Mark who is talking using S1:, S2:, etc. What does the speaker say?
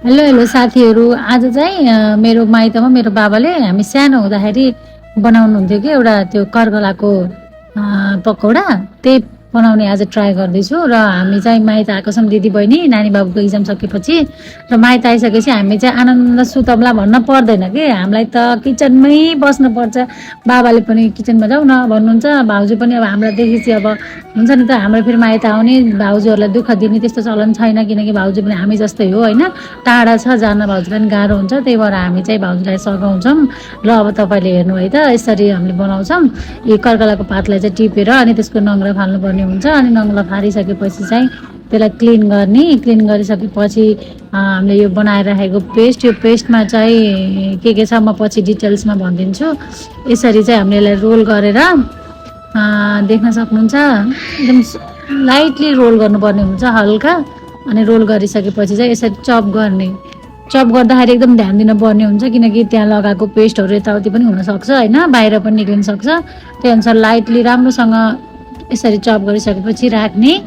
S1: Hello hello साथीहरू। आज चाहिँ मेरो माइतमा मेरो बाबाले हामी सानो हुँदाखेरि बनाउनुहुन्थ्यो कि एउटा त्यो कर्कलाको पकौडा, त्यही बनाउने आज ट्राई गर्दैछु। र हामी चाहिँ माइत आएको छौँ, दिदी बहिनी नानी बाबुको इक्जाम सकेपछि। र माइत आइसकेपछि हामी चाहिँ आनन्द सुतौँला भन्न पर्दैन कि, हामीलाई त किचनमै बस्नुपर्छ। बाबाले पनि किचनमा जाऊ न भन्नुहुन्छ, भाउजू पनि अब हामीलाई देखेपछि अब हुन्छ नि त, हाम्रो फेरि माइत आउने भाउजूहरूलाई दुःख दिने त्यस्तो चलन छैन, किनकि भाउजू पनि हामी जस्तै हो होइन। टाढा छ, जान भाउजूलाई पनि गाह्रो हुन्छ, त्यही भएर हामी चाहिँ भाउजूलाई सघाउँछौँ। र अब तपाईँले हेर्नु है त, यसरी हामीले बनाउँछौँ। यो कर्कलाको पातलाई चाहिँ टिपेर अनि त्यसको नङ्ग्रा फाल्नुपर्ने हुन्छ। अनि नङ्ग्रा फालिसकेपछि चाहिँ त्यसलाई क्लिन गरिसकेपछि हामीले यो बनाएर राखेको पेस्ट, यो पेस्टमा चाहिँ के छ म पछि डिटेल्समा भनिदिन्छु। यसरी चाहिँ हामीले यसलाई रोल गरेर देख्न सक्नुहुन्छ, एकदम लाइटली रोल गर्नुपर्ने हुन्छ, हल्का। अनि रोल गरिसकेपछि चाहिँ यसरी चप गर्दाखेरि एकदम ध्यान दिनुपर्ने हुन्छ, किनकि त्यहाँ लगाएको पेस्टहरू यताउति पनि हुनसक्छ होइन, बाहिर पनि निक्लिन सक्छ। त्यही अनुसार लाइटली राम्रोसँग यसरी चप गरिसकेपछि राख्ने।